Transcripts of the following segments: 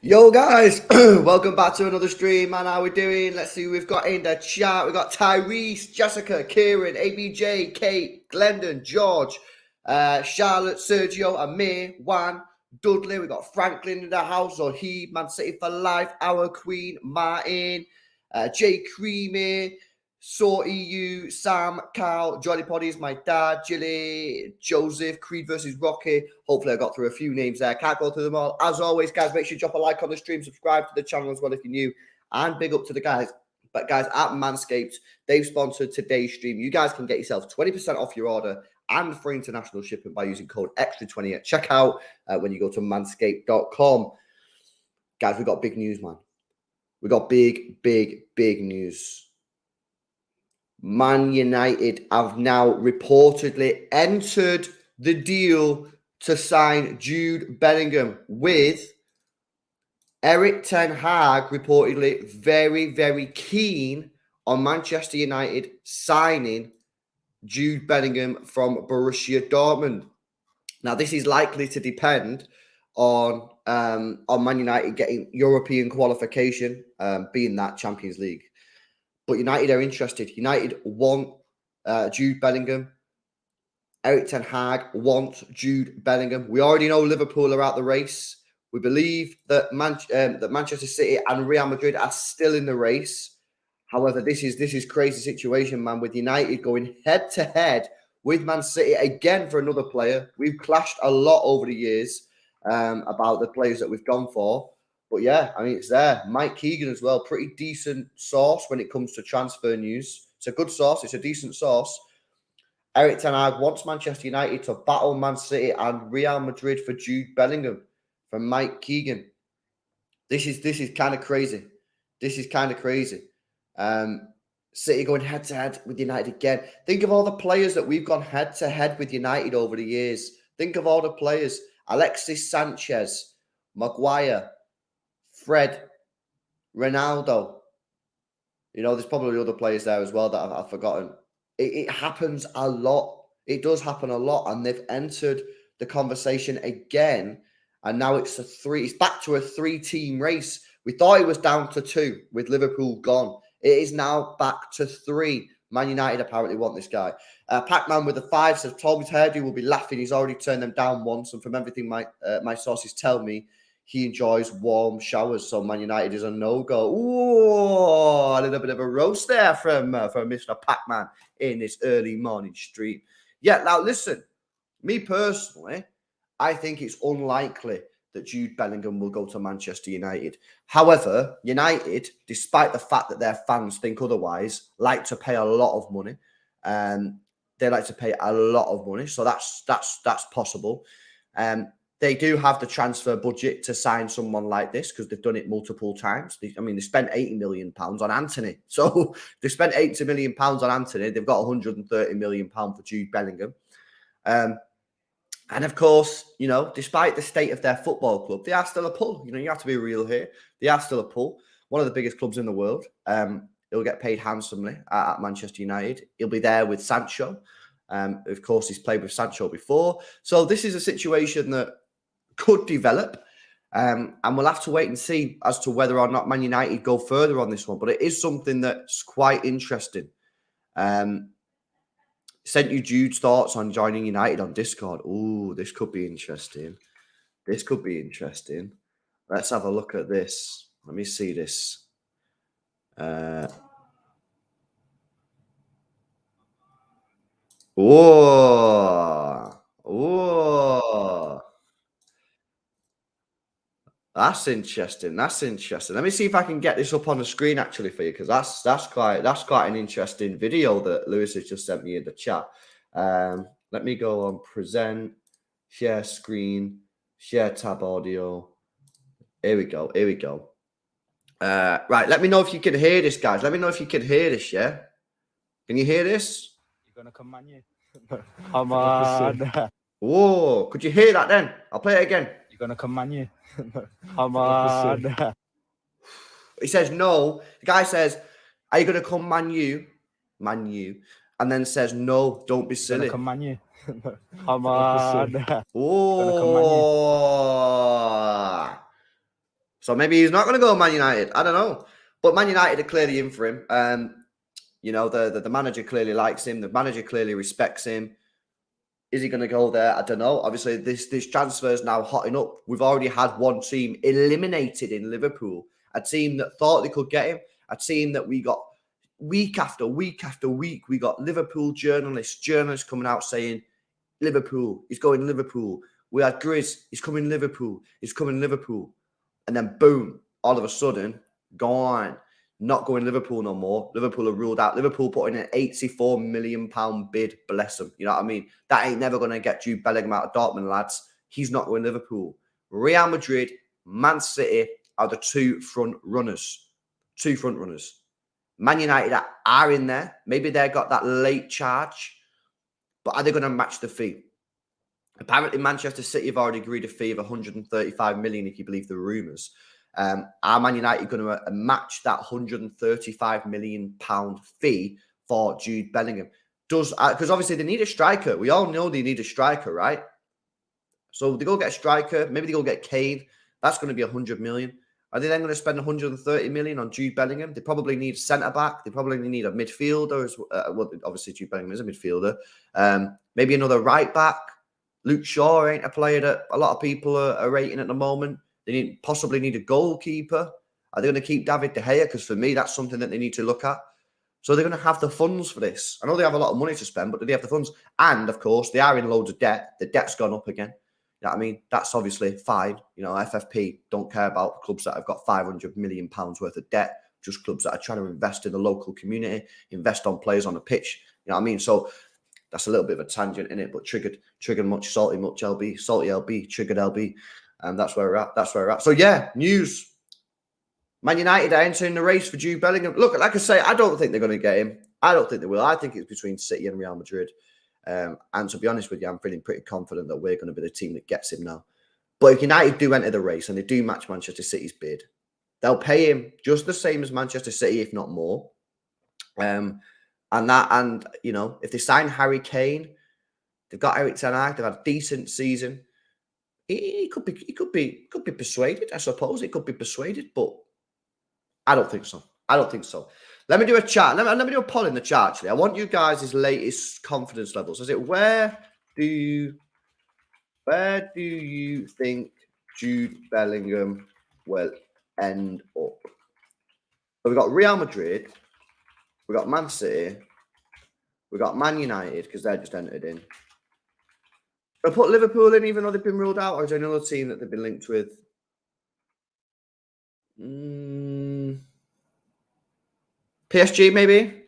Yo guys, welcome back to another stream, man. How we doing? Let's see who we've got in the chat. We've got Tyrese, Jessica, Kieran, ABJ, Kate, Glendon, George, Charlotte, Sergio, Amir, Juan, Dudley. We've got Franklin in the house, or Man City for life, Our Queen, Martin, Jay Creamy, Saw EU, Sam, Cal, Johnny Poddies, my dad, Jilly, Joseph, Creed versus Rocky. Hopefully I got through a few names there. Can't go through them all. As always, guys, make sure you drop a like on the stream, subscribe to the channel as well if you're new, and big up to the guys. But guys, at Manscaped, they've sponsored today's stream. You guys can get yourself 20% off your order and free international shipping by using code Xtra20 at checkout when you go to manscaped.com. Guys, we got big news, man. We got big news. Man United have now reportedly entered the deal to sign Jude Bellingham, with Erik ten Hag reportedly very keen on Manchester United signing Jude Bellingham from Borussia Dortmund. Now, this is likely to depend on Man United getting European qualification, being that Champions League. But United are interested. United want Jude Bellingham. Erik ten Hag wants Jude Bellingham. We already know Liverpool are out the race. We believe that Manchester City and Real Madrid are still in the race. However, this is crazy situation, man, with United going head-to-head with Man City again for another player. We've clashed a lot over the years about the players that we've gone for. But yeah, I mean, it's there. Mike Keegan as well. Pretty decent source when it comes to transfer news. It's a good source. It's a decent source. Erik ten Hag wants Manchester United to battle Man City and Real Madrid for Jude Bellingham, from Mike Keegan. This is kind of crazy. This is kind of crazy. City going head-to-head with United again. Think of all the players that we've gone head-to-head with United over the years. Think of all the players. Alexis Sanchez, Maguire, Fred, Ronaldo. You know, there's probably other players there as well that I've forgotten. It happens a lot. It does happen a lot. And they've entered the conversation again. And now it's back to a 3-team race. We thought it was down to 2 with Liverpool gone. It is now back to 3. Man United apparently want this guy. Pac-Man with the 5 says, Toby's hairdo will be laughing. He's already turned them down once. And from everything my sources tell me, he enjoys warm showers, so Man United is a no-go. Ooh, a little bit of a roast there from Mr. Pac-Man in this early morning stream. Yeah, now listen, me personally, I think it's unlikely that Jude Bellingham will go to Manchester United. However, United, despite the fact that their fans think otherwise, like to pay a lot of money. They like to pay a lot of money, so that's possible. They do have the transfer budget to sign someone like this because they've done it multiple times. They spent £80 million on Anthony. So they spent £80 million on Anthony. They've got £130 million for Jude Bellingham. And of course, you know, despite the state of their football club, they are still a pull. You know, you have to be real here. They are still a pull. One of the biggest clubs in the world. He'll get paid handsomely at Manchester United. He'll be there with Sancho. Of course, he's played with Sancho before. So this is a situation that could develop. And we'll have to wait and see as to whether or not Man United go further on this one. But it is something that's quite interesting. Sent you Jude's thoughts on joining United on Discord. Ooh, this could be interesting. This could be interesting. Let's have a look at this. Let me see this. That's interesting. That's interesting. Let me see if I can get this up on the screen actually for you, because that's quite an interesting video that Lewis has just sent me in the chat. Let me go on present, share screen, share tab audio. Here we go. Here we go. Right. Let me know if you can hear this, guys. Let me know if you can hear this. Yeah. Can you hear this? You're gonna come on, you. Come on. Whoa! Could you hear that? Then I'll play it again. You're gonna come on, you. Come on. He says no. The guy says, "Are you gonna come, Man U?" Man U, and then says, "No, don't be silly." Come on, you. Come on. Oh. So maybe he's not gonna go Man United. I don't know, but Man United are clearly in for him. You know, the manager clearly likes him. The manager clearly respects him. Is he going to go there? I don't know. Obviously, this transfer is now hotting up. We've already had one team eliminated in Liverpool, a team that thought they could get him, a team that we got week after week after week, we got Liverpool journalists coming out saying, Liverpool, he's going Liverpool. We had Grizz, he's coming Liverpool, he's coming Liverpool. And then boom, all of a sudden, gone. Not going Liverpool no more. Liverpool are ruled out. Liverpool put in an £84 million bid. Bless them. You know what I mean? That ain't never going to get Jude Bellingham out of Dortmund, lads. He's not going Liverpool. Real Madrid, Man City are the two front runners. Man United are in there. Maybe they got that late charge. But are they going to match the fee? Apparently, Manchester City have already agreed a fee of 135 million, if you believe the rumours. Are Man United going to match that 135 million pound fee for Jude Bellingham? Because obviously they need a striker. We all know they need a striker, right? So they go get a striker. Maybe they go get Kane. That's going to be 100 million. Are they then going to spend 130 million on Jude Bellingham? They probably need a centre back. They probably need a midfielder. Well, obviously Jude Bellingham is a midfielder. Maybe another right back. Luke Shaw ain't a player that a lot of people are rating at the moment. They possibly need a goalkeeper. Are they going to keep David De Gea? Because for me, that's something that they need to look at. So they're going to have the funds for this. I know they have a lot of money to spend, but do they have the funds? And, of course, they are in loads of debt. The debt's gone up again. You know what I mean? That's obviously fine. You know, FFP don't care about clubs that have got £500 million worth of debt, just clubs that are trying to invest in the local community, invest on players on the pitch. You know what I mean? So that's a little bit of a tangent in it, but triggered much LB, salty LB, triggered LB. And that's where we're at. So, yeah, news. Man United are entering the race for Jude Bellingham. Look, like I say, I don't think they're going to get him. I don't think they will. I think it's between City and Real Madrid. And to be honest with you, I'm feeling pretty confident that we're going to be the team that gets him now. But if United do enter the race and they do match Manchester City's bid, they'll pay him just the same as Manchester City, if not more. And you know, if they sign Harry Kane, they've got Eric Ten Hag, they've had a decent season. He could be persuaded, I suppose. He could be persuaded, but I don't think so. Let me do a chat. Let me do a poll in the chat, actually. I want you guys' latest confidence levels. Is it where do you think Jude Bellingham will end up? So we've got Real Madrid, we've got Man City, we've got Man United, because they're just entered in. I put Liverpool in, even though they've been ruled out, or is there another team that they've been linked with? PSG, maybe?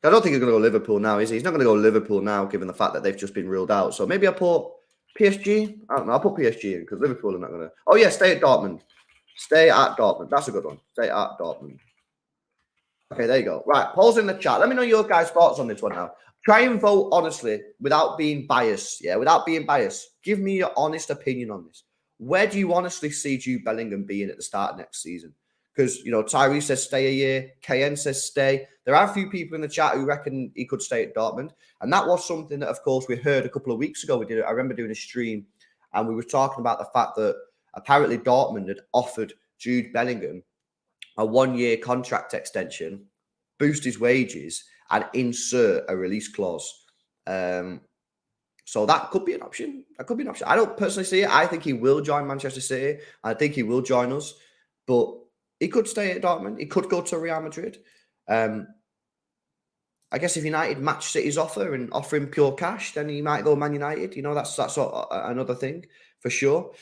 I don't think he's going to go Liverpool now, is he? He's not going to go Liverpool now, given the fact that they've just been ruled out. So maybe I'll put PSG. I don't know. I'll put PSG in, because Liverpool are not going to. Oh, yeah, stay at Dortmund. That's a good one. Stay at Dortmund. Okay, there you go. Right, pause in the chat. Let me know your guys' thoughts on this one now. Try and vote honestly, without being biased. Yeah, without being biased. Give me your honest opinion on this. Where do you honestly see Jude Bellingham being at the start of next season? Because, you know, Tyree says stay a year. KN says stay. There are a few people in the chat who reckon he could stay at Dortmund. And that was something that, of course, we heard a couple of weeks ago. I remember doing a stream and we were talking about the fact that apparently Dortmund had offered Jude Bellingham a 1-year contract extension, boost his wages, and insert a release clause. So that could be an option. I don't personally see it. I think he will join Manchester City. I think he will join us. But he could stay at Dortmund. He could go to Real Madrid. I guess if United match City's offer and offer him pure cash, then he might go Man United. You know, that's another thing for sure.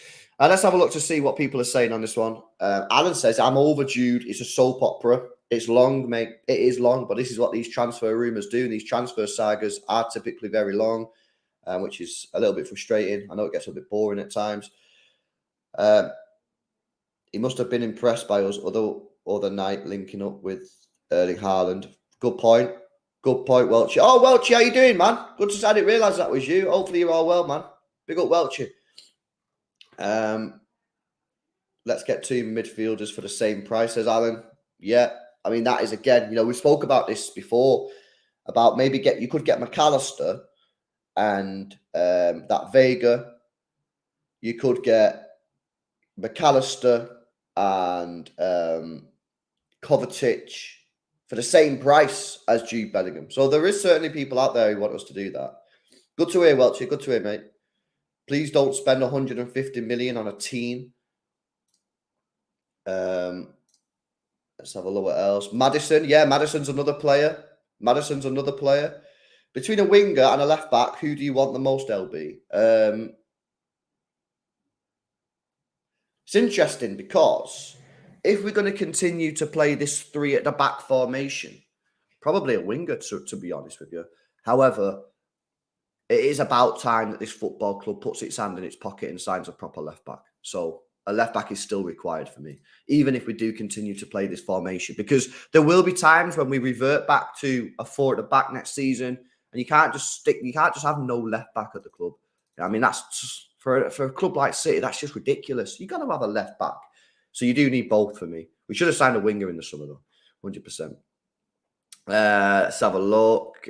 Let's have a look to see what people are saying on this one. Alan says, I'm over Jude. It's a soap opera. It's long, mate. It is long, but this is what these transfer rumours do. These transfer sagas are typically very long, which is a little bit frustrating. I know it gets a bit boring at times. He must have been impressed by us other night linking up with Erling Haaland. Good point, Welchie. Oh, Welchie, how you doing, man? Good to see. I didn't realise that was you. Hopefully you're all well, man. Big up, Welchie. Let's get 2 midfielders for the same price, says Alan. Yeah, I mean, that is, again, you know, we spoke about this before, about maybe you could get McAllister and that Vega. You could get McAllister and Kovacic for the same price as Jude Bellingham. So there is certainly people out there who want us to do that. Good to hear, Welchie. Good to hear, mate. Please don't spend 150 million on a team. Let's have a look what else. Maddison. Yeah, Maddison's another player. Between a winger and a left back, who do you want the most, LB? It's interesting because if we're going to continue to play this 3 at the back formation, probably a winger, to be honest with you. However, it is about time that this football club puts its hand in its pocket and signs a proper left back. So a left back is still required for me, even if we do continue to play this formation, because there will be times when we revert back to a 4 at the back next season, and you can't just have no left back at the club. I mean, that's just, for a club like City, that's just ridiculous. You got to have a left back. So you do need both for me. We should have signed a winger in the summer though, 100%. Let's have a look.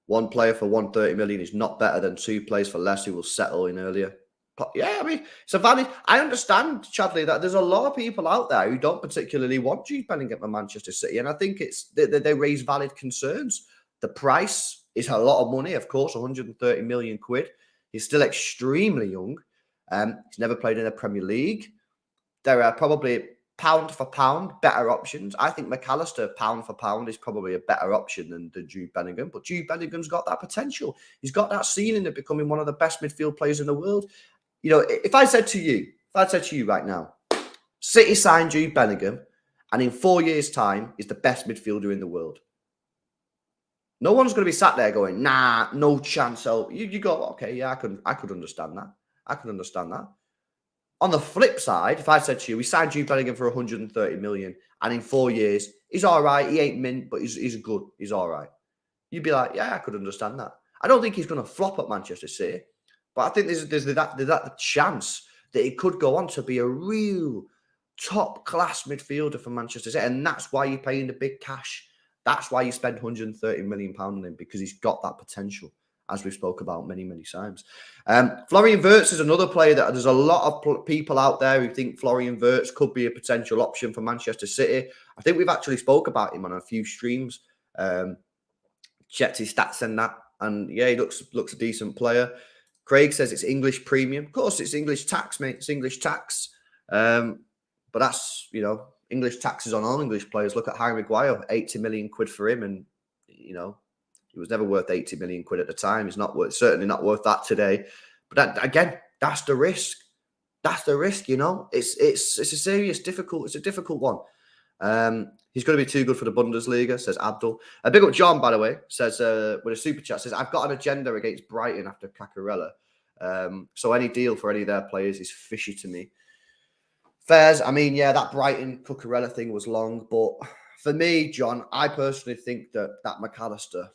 One player for 130 million is not better than 2 players for less who will settle in earlier. But yeah, I mean, it's a valid. I understand, Chadley, that there's a lot of people out there who don't particularly want Jude Bellingham at Manchester City, and I think it's they raise valid concerns. The price is a lot of money, of course, 130 million quid. He's still extremely young. He's never played in the Premier League. There are probably pound for pound better options. I think McAllister, pound for pound, is probably a better option than Jude Bellingham. But Jude Bellingham's got that potential. He's got that ceiling of becoming one of the best midfield players in the world. You know, if I said to you right now, City signed Jude Bellingham, and in 4 years' time, is the best midfielder in the world. No one's going to be sat there going, nah, no chance. So you go, okay, yeah, I could understand that. On the flip side, if I said to you, we signed Jude Bellingham for 130 million, and in 4 years, he's all right. He ain't mint, but he's good. He's all right. You'd be like, yeah, I could understand that. I don't think he's going to flop at Manchester City, but I think there's that chance that he could go on to be a real top-class midfielder for Manchester City, and that's why you're paying the big cash. That's why you spend 130 million pounds on him, because he's got that potential, as we've spoke about many, many times. Florian Wirtz is another player that there's a lot of people out there who think Florian Wirtz could be a potential option for Manchester City. I think we've actually spoke about him on a few streams. Checked his stats and that, and yeah, he looks a decent player. Craig says it's English premium. Of course, it's English tax, mate. It's English tax. But that's, you know, English taxes on all English players. Look at Harry Maguire, 80 million quid for him, and you know, he was never worth 80 million quid at the time. He's certainly not worth that today. But again, that's the risk. That's the risk, you know. It's a difficult one. He's going to be too good for the Bundesliga, says Abdul. A big up John, by the way, says with a super chat, says, I've got an agenda against Brighton after Cacarella. So any deal for any of their players is fishy to me. Fairs, I mean, yeah, that Brighton Cucurella thing was long, but for me, John, I personally think that McAllister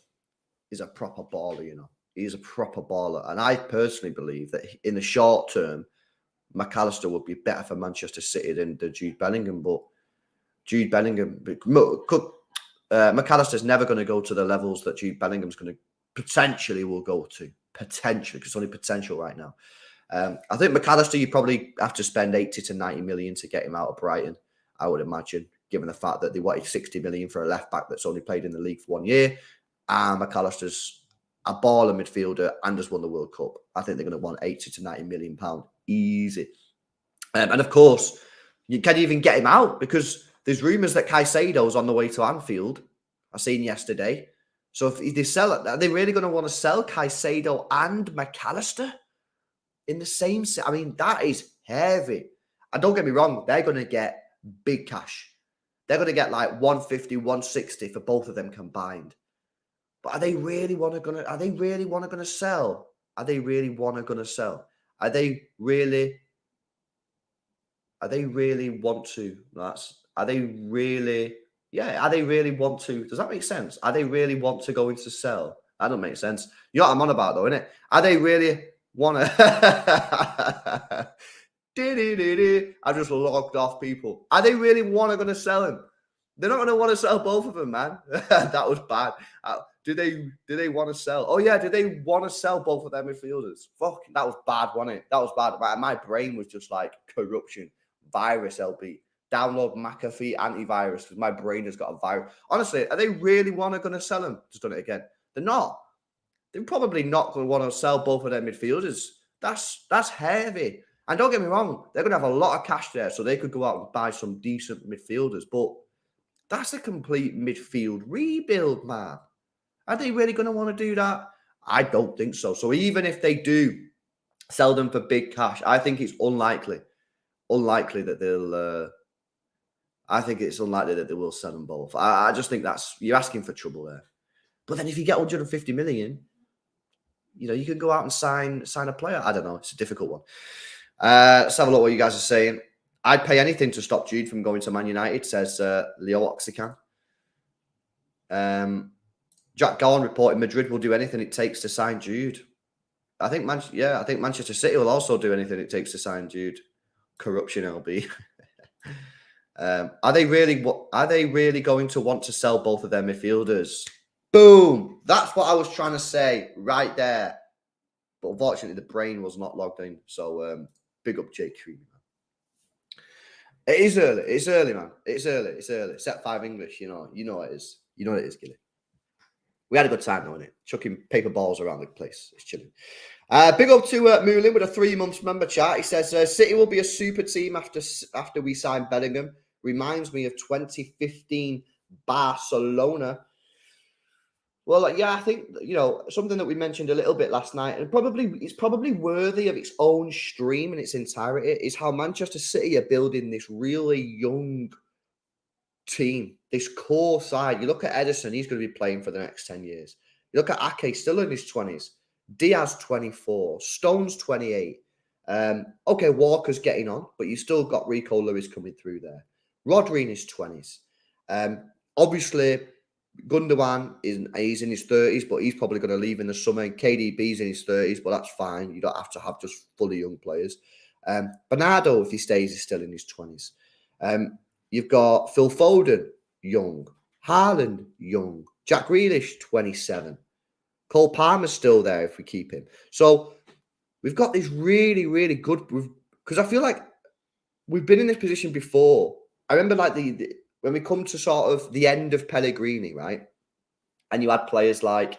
is a proper baller, you know. He's a proper baller. And I personally believe that in the short term, McAllister would be better for Manchester City than Jude Bellingham. But Jude Bellingham, McAllister's never going to go to the levels that Jude Bellingham's going to potentially will go to. Potentially, because it's only potential right now. I think McAllister, you probably have to spend 80 to 90 million to get him out of Brighton, I would imagine, given the fact that they wanted 60 million for a left back that's only played in the league for 1 year. And McAllister's a baller midfielder and has won the World Cup. I think they're going to want 80 to 90 million pounds easy. And of course, you can't even get him out because there's rumours that Caicedo's on the way to Anfield. I seen yesterday. So if they sell it, are they really going to want to sell Caicedo and McAllister in the same? I mean, that is heavy. And don't get me wrong, they're going to get big cash. They're going to get like 150, 160 for both of them combined. But are they really want to sell? Are they really want to sell? Are they really want to? Are they really want to? Does that make sense? Are they really want to go into sell? That don't make sense. You know what I'm on about though, innit? Are they really want to? I just logged off people. Are they really going to sell him? They're not going to want to sell both of them, man. That was bad. Do they want to sell? Oh yeah, do they want to sell both of their midfielders? Fuck, that was bad, wasn't it? That was bad. My brain was just like corruption, virus, LB. Download McAfee antivirus because my brain has got a virus. Honestly, are they really going to sell him? Just done it again. They're not. They're probably not going to want to sell both of their midfielders. That's heavy. And don't get me wrong, they're going to have a lot of cash there, so they could go out and buy some decent midfielders. But that's a complete midfield rebuild, man. Are they really going to want to do that? I don't think so. So even if they do sell them for big cash, I think it's unlikely that they'll. I think it's unlikely that they will sell them both. I just think you're asking for trouble there. But then if you get 150 million, you can go out and sign a player. I don't know. It's a difficult one. Let's have a look what you guys are saying. I'd pay anything to stop Jude from going to Man United, says Leo Oxycan. Jack Gowan reported Madrid will do anything it takes to sign Jude. I think Manchester City will also do anything it takes to sign Jude. Corruption, LB. Are they really going to want to sell both of their midfielders? Boom! That's what I was trying to say right there. But unfortunately, the brain was not logged in. So big up Jake Creamy, man. It is early. It's early, man. It's early. Set 5 English, you know it is. You know it is, Gilly. We had a good time, though, innit? Chucking paper balls around the place. It's chilling. Big up to Moulin with a 3-month member chat. He says, City will be a super team after we sign Bellingham. Reminds me of 2015 Barcelona. Well, yeah, I think, something that we mentioned a little bit last night, and it's probably worthy of its own stream in its entirety, is how Manchester City are building this really young team, this core side. You look at Edison, he's going to be playing for the next 10 years. You look at Ake, still in his 20s. Diaz, 24. Stone's 28. Okay, Walker's getting on, but you still got Rico Lewis coming through there. Rodri in his 20s. Obviously, Gundogan he's in his 30s, but he's probably going to leave in the summer. KDB's in his 30s, but that's fine. You don't have to have just fully young players. Bernardo, if he stays, is still in his 20s. You've got Phil Foden, young. Haaland, young. Jack Grealish, 27. Cole Palmer's still there if we keep him. So we've got this really, really good... Because I feel like we've been in this position before. I remember like when we come to sort of the end of Pellegrini, right? And you had players like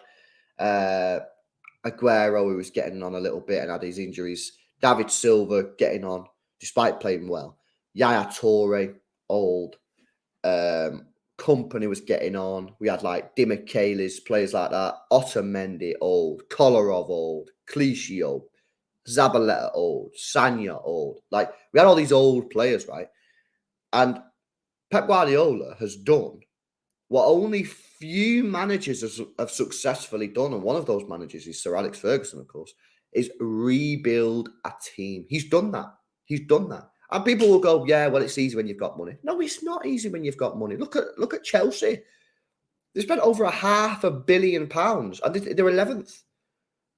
Aguero, who was getting on a little bit and had his injuries. David Silva getting on, despite playing well. Yaya Toure, old. Company was getting on. We had like Dimichelis, players like that. Otamendi, old. Kolarov, old. Clichy, Zabaleta, old. Sanya, old. Like, we had all these old players, right? And Pep Guardiola has done what only few managers have successfully done, and one of those managers is Sir Alex Ferguson, of course, is rebuild a team. He's done that. And people will go, yeah, well, it's easy when you've got money. No, it's not easy when you've got money. Look at Chelsea. They spent over £500 million, and they're 11th.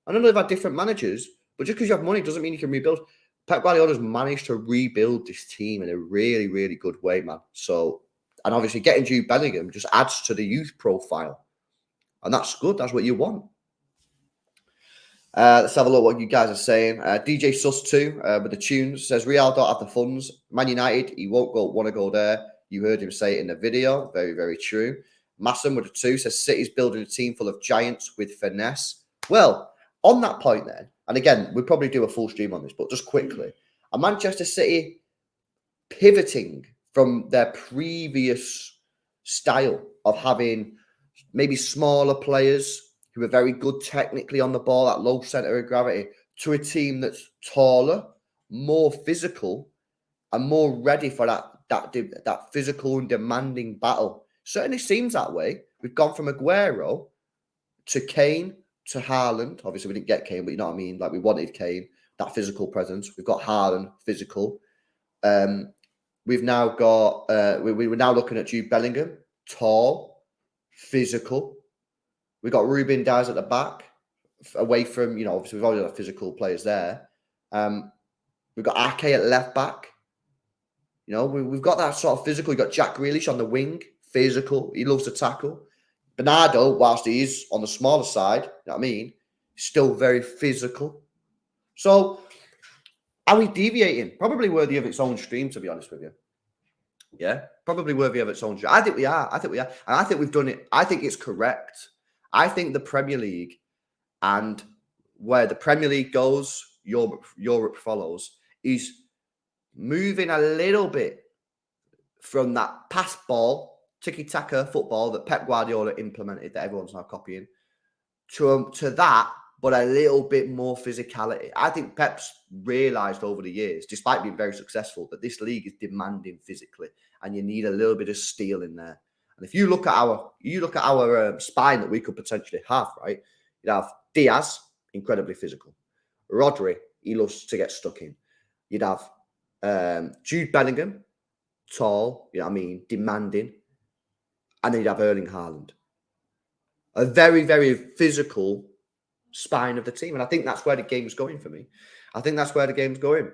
I know they've had different managers, but just because you have money doesn't mean you can rebuild. Pep Guardiola's managed to rebuild this team in a really, really good way, man. So, and obviously getting Jude Bellingham just adds to the youth profile. And that's good. That's what you want. Let's have a look what you guys are saying. DJ Sus2 with the tunes says Real don't have the funds. Man United, he won't want to go there. You heard him say it in the video. Very, very true. Masson with a 2 says City's building a team full of giants with finesse. Well, on that point then, and again, we'll probably do a full stream on this, but just quickly, are Manchester City pivoting from their previous style of having maybe smaller players who are very good technically on the ball at low centre of gravity to a team that's taller, more physical, and more ready for that physical and demanding battle? Certainly seems that way. We've gone from Aguero to Kane to Haaland. Obviously, we didn't get Kane, but you know what I mean? Like, we wanted Kane, that physical presence. We've got Haaland, physical. We've now got... we were now looking at Jude Bellingham, tall, physical. We've got Ruben Dias at the back, away from, obviously we've already got physical players there. We've got Ake at left back. We've got that sort of physical. We've got Jack Grealish on the wing, physical. He loves to tackle. Bernardo, whilst he is on the smaller side, you know what I mean, still very physical. So, are we deviating? Probably worthy of its own stream, to be honest with you. Yeah, probably worthy of its own stream. I think we are. And I think we've done it. I think it's correct. I think the Premier League, and where the Premier League goes, Europe follows, He's moving a little bit from that pass ball, tiki-taka football that Pep Guardiola implemented that everyone's now copying, to that, but a little bit more physicality. I think Pep's realised over the years, despite being very successful, that this league is demanding physically, and you need a little bit of steel in there. And if you look at our spine that we could potentially have, right? You'd have Diaz, incredibly physical. Rodri, he loves to get stuck in. You'd have Jude Bellingham, tall, you know what I mean, demanding. And then you'd have Erling Haaland. A very, very physical spine of the team. And I think that's where the game's going for me. I think that's where the game's going.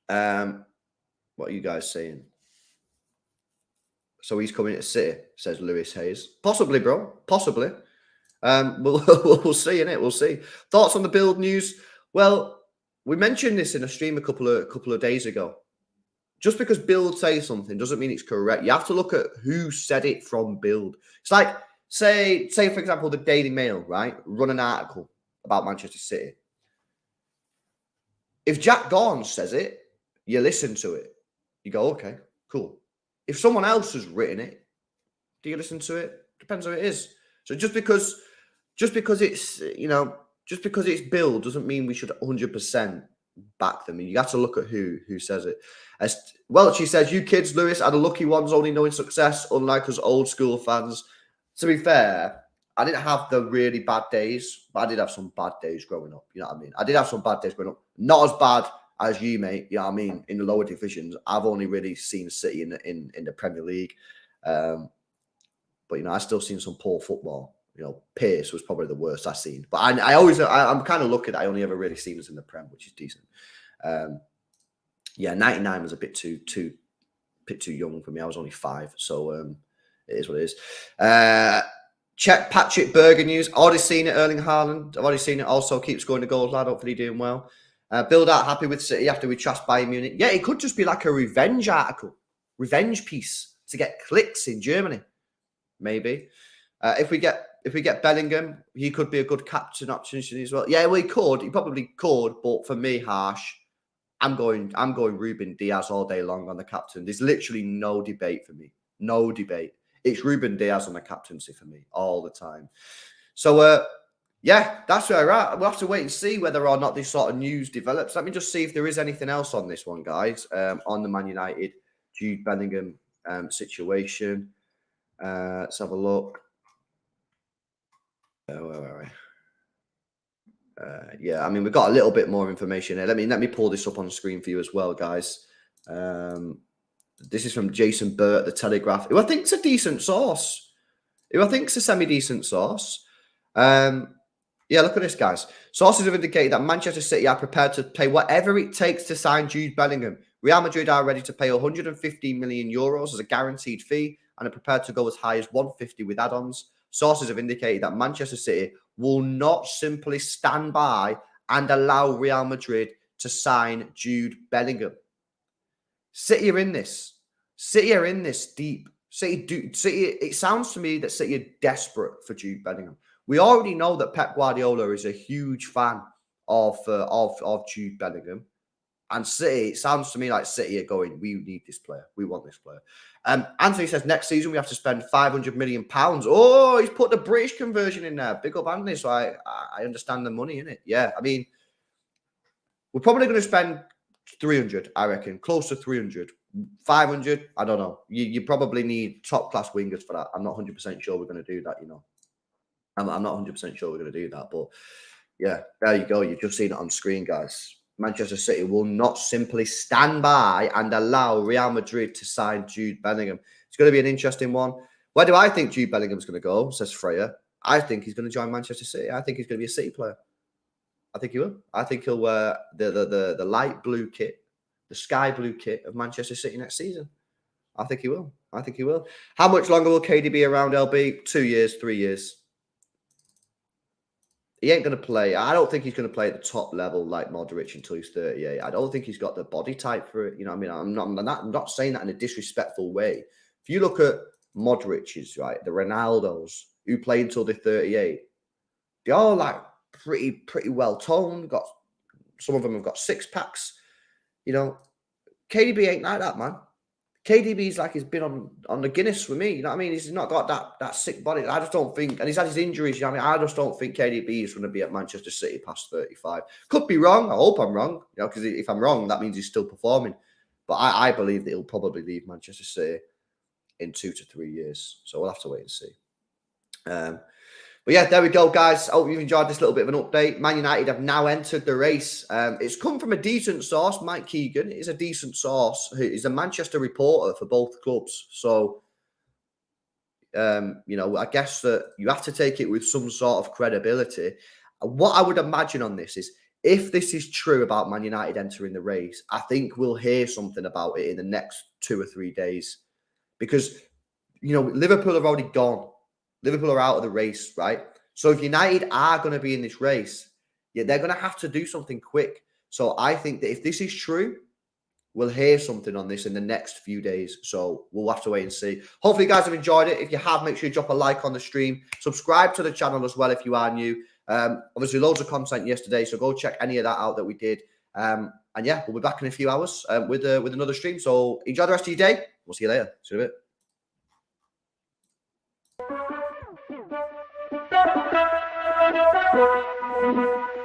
What are you guys saying? So he's coming to City, says Lewis Hayes. Possibly, bro. Possibly. We'll see, innit? We'll see. Thoughts on the build news? Well, we mentioned this in a stream a couple of days ago. Just because Build says something doesn't mean it's correct. You have to look at who said it from Build. It's like, say for example, the Daily Mail, right? Run an article about Manchester City. If Jack Dawn says it, you listen to it. You go, okay, cool. If someone else has written it, do you listen to it? Depends who it is. So just because it's, just because it's Build doesn't mean we should 100% back them. You have to look at who says it. Well, she says, you kids, Lewis, are the lucky ones only knowing success, unlike us old school fans. To be fair, I didn't have the really bad days, but I did have some bad days growing up. You know what I mean? I did have some bad days growing up. Not as bad as you, mate. You know what I mean? In the lower divisions, I've only really seen City in the Premier League. But, I still seen some poor football. Pierce was probably the worst I've seen. But I'm kind of lucky that I only ever really seen us in the Prem, which is decent. 99 was a bit too young for me. I was only 5, so it is what it is. Check Patrick Berger news. Already seen it, Erling Haaland. I've already seen it. Also keeps scoring the goals, lad. Hopefully doing well. Build out happy with City after we trashed Bayern Munich. Yeah, it could just be like a revenge article, revenge piece to get clicks in Germany. Maybe. If we get Bellingham, he could be a good captain option as well. Yeah, well, he could. He probably could. But for me, Harsh, I'm going Ruben Diaz all day long on the captain. There's literally no debate for me. No debate. It's Ruben Diaz on the captaincy for me all the time. So, that's where we're at. We'll have to wait and see whether or not this sort of news develops. Let me just see if there is anything else on this one, guys, on the Man United Jude Bellingham situation. Let's have a look. Where are we? We've got a little bit more information here. Let me pull this up on the screen for you as well, guys. This is from Jason Burt, The Telegraph, who I think is a decent source. Who I think is a semi-decent source. Look at this, guys. Sources have indicated that Manchester City are prepared to pay whatever it takes to sign Jude Bellingham. Real Madrid are ready to pay 115 million euros as a guaranteed fee and are prepared to go as high as 150 with add-ons. Sources have indicated that Manchester City will not simply stand by and allow Real Madrid to sign Jude Bellingham. City are in this. City are in this deep. City. It sounds to me that City are desperate for Jude Bellingham. We already know that Pep Guardiola is a huge fan of Jude Bellingham. And City, it sounds to me like City are going, we need this player. We want this player. Anthony says, next season we have to spend £500 million. Oh, he's put the British conversion in there. Big up Anthony. So I understand the money in it. Yeah, we're probably going to spend 300, I reckon. Close to 300. 500, I don't know. You probably need top-class wingers for that. I'm not 100% sure we're going to do that, I'm not 100% sure we're going to do that. But, yeah, there you go. You've just seen it on screen, guys. Manchester City will not simply stand by and allow Real Madrid to sign Jude Bellingham. It's going to be an interesting one. Where do I think Jude Bellingham's going to go, says Freya? I think he's going to join Manchester City. I think he's going to be a City player. I think he will. I think he'll wear the light blue kit, the sky blue kit of Manchester City next season. I think he will. How much longer will KD be around, LB? 2 years, 3 years. He ain't going to play. I don't think he's going to play at the top level like Modric until he's 38. I don't think he's got the body type for it. I'm not saying that in a disrespectful way. If you look at Modric's, right, the Ronaldos who play until they're 38, they're all like pretty well toned. Some of them have got 6 packs. You know, KDB ain't like that, man. KDB's like he's been on the Guinness with me. You know what I mean? He's not got that sick body. I just don't think, and he's had his injuries. You know what I mean? I just don't think KDB is going to be at Manchester City past 35. Could be wrong. I hope I'm wrong. You know, because if I'm wrong, that means he's still performing. But I believe that he'll probably leave Manchester City in 2 to 3 years. So we'll have to wait and see. But yeah, there we go, guys. I hope you've enjoyed this little bit of an update. Man United have now entered the race. It's come from a decent source, Mike Keegan. It is a decent source. He's a Manchester reporter for both clubs. So, you know, I guess that you have to take it with some sort of credibility. What I would imagine on this is, if this is true about Man United entering the race, I think we'll hear something about it in the next 2 or 3 days. Because, you know, Liverpool are already gone. Liverpool are out of the race, right? So if United are going to be in this race, yeah, they're going to have to do something quick. So I think that if this is true, we'll hear something on this in the next few days. So we'll have to wait and see. Hopefully you guys have enjoyed it. If you have, make sure you drop a like on the stream. Subscribe to the channel as well if you are new. Obviously, loads of content yesterday, so go check any of that out that we did. And yeah, we'll be back in a few hours with another stream. So enjoy the rest of your day. We'll see you later. See you in a bit. Thank you.